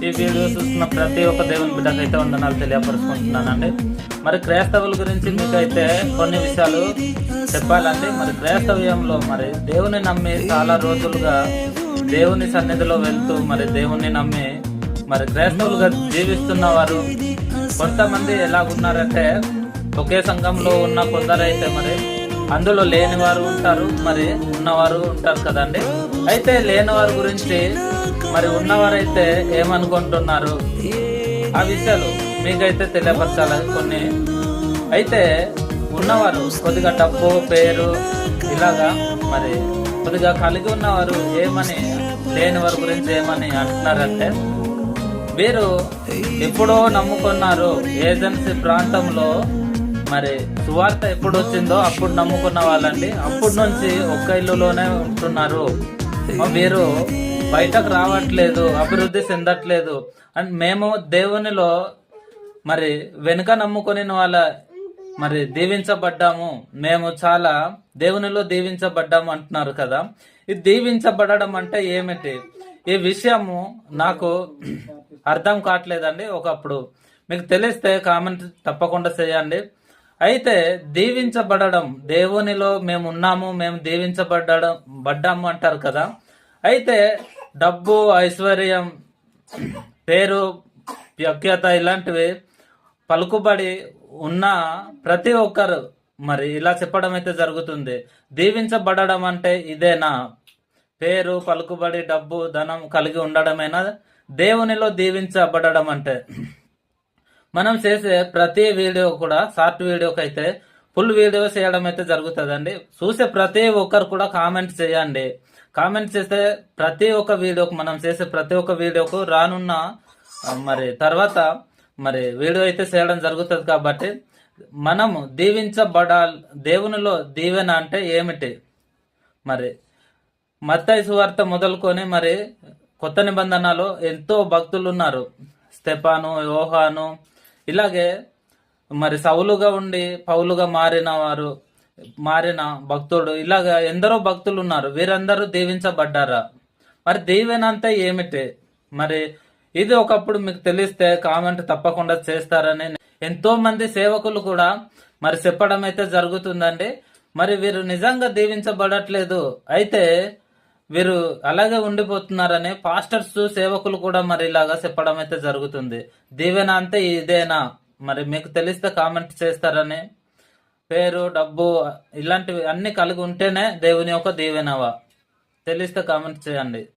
ఈ వీడియో చూస్తున్న ప్రతి ఒక్క దేవుని బిడ్డకైతే వందనాలు తెలియపరుచుకుంటున్నానండి. మరి క్రైస్తవుల గురించి మీకైతే కొన్ని విషయాలు చెప్పాలండి. మరి క్రైస్తవ్యంలో మరి దేవుని నమ్మి చాలా రోజులుగా దేవుని సన్నిధిలో వెళ్తూ మరి దేవుణ్ణి నమ్మి మరి క్రైస్తవులుగా జీవిస్తున్న వారు కొంతమంది ఎలాగున్నారంటే, ఒకే సంఘంలో ఉన్న కొందరైతే మరి అందులో లేని వారు ఉంటారు, మరి ఉన్నవారు ఉంటారు కదండి. అయితే లేని వారి గురించి మరి ఉన్నవారైతే ఏమనుకుంటున్నారు, ఆ విషయాలు మీకైతే తెలియపరచాలి కొన్ని. అయితే ఉన్నవారు కొద్దిగా డబ్బు పేరు ఇలాగా మరి కొద్దిగా కలిగి ఉన్నవారు ఏమని లేని వారి గురించి ఏమని అంటున్నారంటే, వీరు ఎప్పుడో నమ్ముకున్నారు ఏజెన్సీ ప్రాంతంలో, మరి సువార్త ఎప్పుడు వచ్చిందో అప్పుడు నమ్ముకున్న వాళ్ళండి. అప్పటి నుంచి ఒక్క ఇల్లులోనే ఉంటున్నారు, వీరు బయటకు రావట్లేదు, అభివృద్ధి చెందట్లేదు. అండ్ మేము దేవునిలో మరి వెనుక నమ్ముకొని వాళ్ళ మరి దీవించబడ్డాము, మేము చాలా దేవునిలో దీవించబడ్డాము అంటున్నారు కదా. ఇది దీవించబడడం అంటే ఏమిటి? ఈ విషయము నాకు అర్థం కావట్లేదండి. ఒకప్పుడు మీకు తెలిస్తే కామెంట్ తప్పకుండా చేయండి. అయితే దీవించబడడం, దేవునిలో మేము ఉన్నాము, మేము బడ్డాము అంటారు కదా. అయితే డబ్బు, ఐశ్వర్యం, పేరు, ప్రఖ్యాత ఇలాంటివి పలుకుబడి ఉన్న ప్రతి ఒక్కరు మరి ఇలా చెప్పడం అయితే జరుగుతుంది. దీవించబడడం అంటే ఇదేనా? పేరు, పలుకుబడి, డబ్బు, ధనం కలిగి ఉండడమేనా దేవునిలో దీవించబడడం అంటే? మనం చేసే ప్రతి వీడియో కూడా షార్ట్ వీడియోకి అయితే ఫుల్ వీడియో చేయడం అయితే జరుగుతుందండి. చూసే ప్రతి ఒక్కరు కూడా కామెంట్ చేయండి. కామెంట్ చేస్తే ప్రతి ఒక్క వీడియోకు, మనం చేసే ప్రతి ఒక్క వీడియోకు రానున్న మరి తర్వాత మరి వీడియో అయితే చేయడం జరుగుతుంది. కాబట్టి మనము దీవించబడాలి. దేవునిలో దీవెన అంటే ఏమిటి? మరి మత్తయి సువార్త మొదలుకొని మరి కొత్త నిబంధనలో ఎంతో భక్తులు ఉన్నారు. స్తెఫాను, యోహాను, ఇలాగే మరి సౌలుగా ఉండి పౌలుగా మారిన భక్తుడు, ఇలాగా ఎందరో భక్తులు ఉన్నారు. వీరందరూ దీవించబడ్డారా? మరి దీవెన అంటే ఏమిటి? మరి ఇది ఒకప్పుడు మీకు తెలిస్తే కామెంట్ తప్పకుండా చేస్తారని ఎంతో మంది సేవకులు కూడా మరి చెప్పడం అయితే జరుగుతుందండి. మరి వీరు నిజంగా దీవించబడట్లేదు, అయితే వీరు అలాగే ఉండిపోతున్నారని పాస్టర్స్, సేవకులు కూడా మరి ఇలాగా చెప్పడం అయితే జరుగుతుంది. దీవెన అంటే ఇదేనా? మరి మీకు తెలిస్తే కామెంట్ చేస్తారని. పేరు, డబ్బు ఇలాంటివి అన్ని కలిగి ఉంటేనే దేవుని యొక్క దీవెనవా? తెలిస్తే కామెంట్ చేయండి.